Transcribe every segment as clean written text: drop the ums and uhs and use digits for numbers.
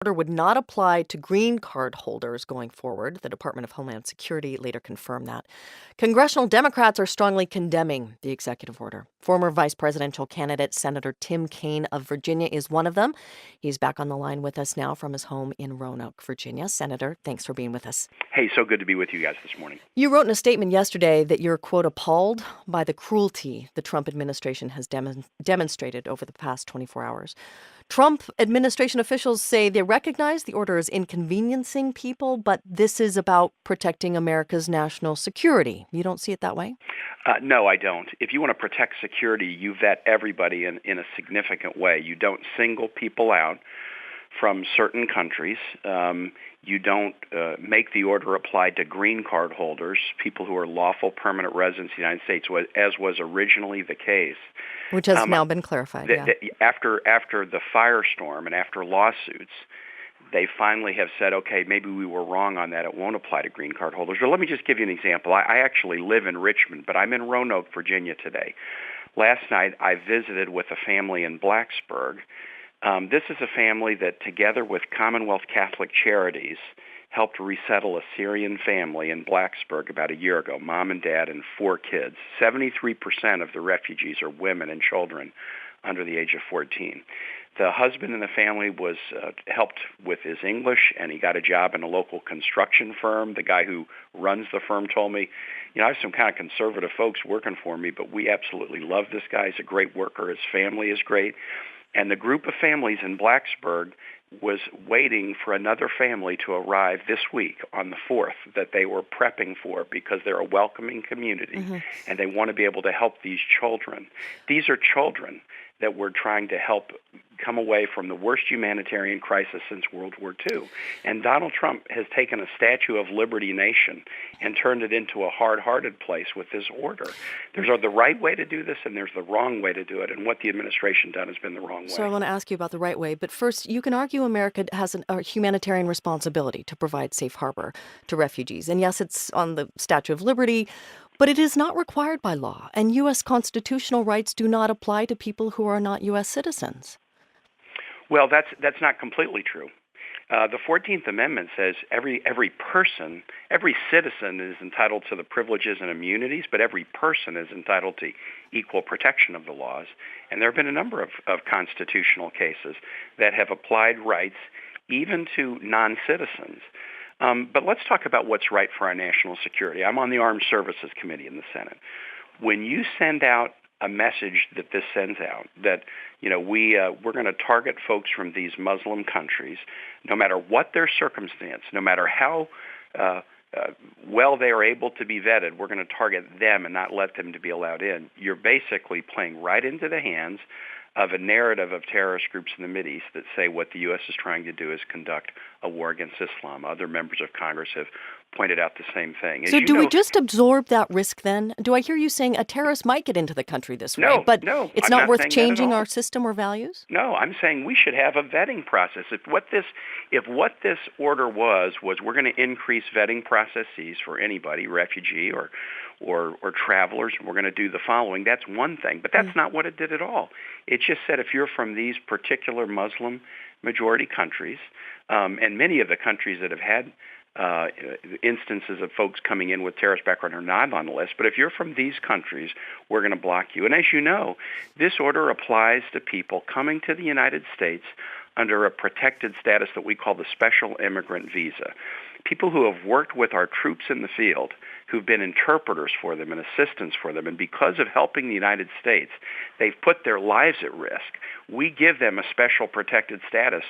order would not apply to green card holders going forward. The Department of Homeland Security later confirmed that. Congressional Democrats are strongly condemning the executive order. Former vice presidential candidate Senator Tim Kaine of Virginia is one of them. He's back on the line with us now from his home in Roanoke, Virginia. Senator, thanks for being with us. Hey, so good to be with you guys this morning. You wrote in a statement yesterday that you're, quote, appalled by the cruelty the Trump administration has demonstrated over the past 24 hours. Trump administration officials say they recognize the order is inconveniencing people, but this is about protecting America's national security. You don't see it that way? No, I don't. If you want to protect security, you vet everybody in a significant way. You don't single people out from certain countries. You don't make the order apply to green card holders, people who are lawful permanent residents of the United States, as was originally the case. Which has now been clarified, yeah. After the firestorm and after lawsuits, they finally have said, okay, maybe we were wrong on that. It won't apply to green card holders. But let me just give you an example. I actually live in Richmond, but I'm in Roanoke, Virginia today. Last night, I visited with a family in Blacksburg. This is a family that, together with Commonwealth Catholic Charities, helped resettle a Syrian family in Blacksburg about a year ago, mom and dad and 4 kids. 73% of the refugees are women and children under the age of 14. The husband in the family was helped with his English, and he got a job in a local construction firm. The guy who runs the firm told me, I have some kind of conservative folks working for me, but we absolutely love this guy. He's a great worker. His family is great. And the group of families in Blacksburg was waiting for another family to arrive this week on the 4th that they were prepping for because they're a welcoming community and they want to be able to help these children. These are children that we're trying to help come away from the worst humanitarian crisis since World War II. And Donald Trump has taken a Statue of Liberty nation and turned it into a hard-hearted place with this order. There's the right way to do this, and there's the wrong way to do it, and what the administration done has been the wrong way. So I want to ask you about the right way, but first, you can argue America has a humanitarian responsibility to provide safe harbor to refugees. And yes, it's on the Statue of Liberty, but it is not required by law, and U.S. constitutional rights do not apply to people who are not U.S. citizens. Well, that's not completely true. The 14th Amendment says every person, every citizen is entitled to the privileges and immunities, but every person is entitled to equal protection of the laws. And there have been a number of constitutional cases that have applied rights even to non-citizens. But let's talk about what's right for our national security. I'm on the Armed Services Committee in the Senate. When you send out a message that this sends out, that we're going to target folks from these Muslim countries, no matter what their circumstance, no matter how well they are able to be vetted, we're going to target them and not let them to be allowed in. You're basically playing right into the hands of a narrative of terrorist groups in the Mideast that say what the U.S. is trying to do is conduct a war against Islam. Other members of Congress have pointed out the same thing. So do we just absorb that risk then? Do I hear you saying a terrorist might get into the country this way, but it's not worth changing our system or values? No, I'm saying we should have a vetting process. If what this order was we're going to increase vetting processes for anybody, refugee or travelers, and we're going to do the following, that's one thing. But that's not what it did at all. It just said if you're from these particular Muslim majority countries, and many of the countries that have had instances of folks coming in with terrorist background are not on the list, but if you're from these countries, we're going to block you. And as you know, this order applies to people coming to the United States under a protected status that we call the special immigrant visa. People who have worked with our troops in the field, who've been interpreters for them and assistants for them, and because of helping the United States, they've put their lives at risk. We give them a special protected status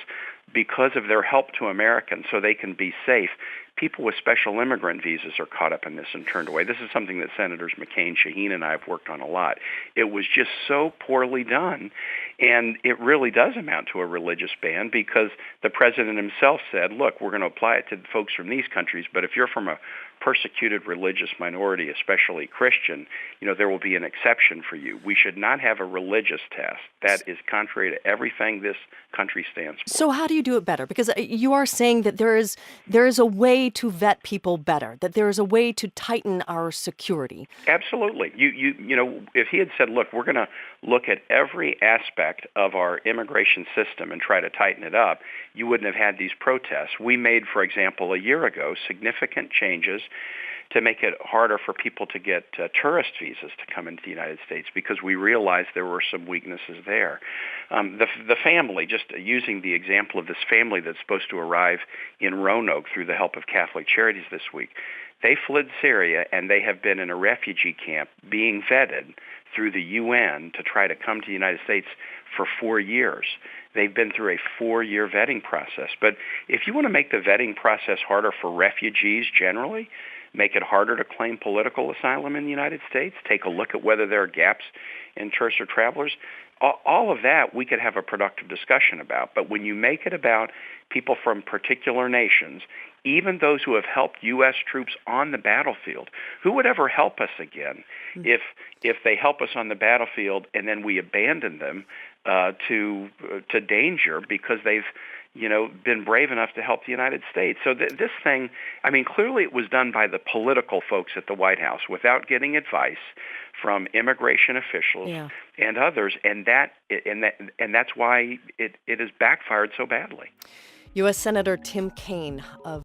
because of their help to Americans so they can be safe. People with special immigrant visas are caught up in this and turned away. This is something that Senators McCain, Shaheen, and I have worked on a lot. It was just so poorly done, and it really does amount to a religious ban because the president himself said, look, we're going to apply it to folks from these countries, but if you're from a persecuted religious minority, especially Christian, there will be an exception for you. We should not have a religious test. That is contrary to everything this country stands for. So how do you do it better? Because you are saying that there is a way to vet people better, that there is a way to tighten our security. Absolutely. If he had said, look, we're going to look at every aspect aspect of our immigration system and try to tighten it up, you wouldn't have had these protests. We made, for example, a year ago, significant changes to make it harder for people to get tourist visas to come into the United States because we realized there were some weaknesses there. The family, just using the example of this family that's supposed to arrive in Roanoke through the help of Catholic Charities this week, they fled Syria and they have been in a refugee camp being vetted through the UN to try to come to the United States for 4 years. They've been through a 4-year vetting process. But if you want to make the vetting process harder for refugees generally, make it harder to claim political asylum in the United States, take a look at whether there are gaps in tourists or travelers, all of that we could have a productive discussion about. But when you make it about people from particular nations, even those who have helped U.S. troops on the battlefield, who would ever help us again if they help us on the battlefield and then we abandon them to danger because they've been brave enough to help the United States. So this thing, I mean, clearly it was done by the political folks at the White House without getting advice from immigration officials and others, and that's why it has backfired so badly. U.S. Senator Tim Kaine of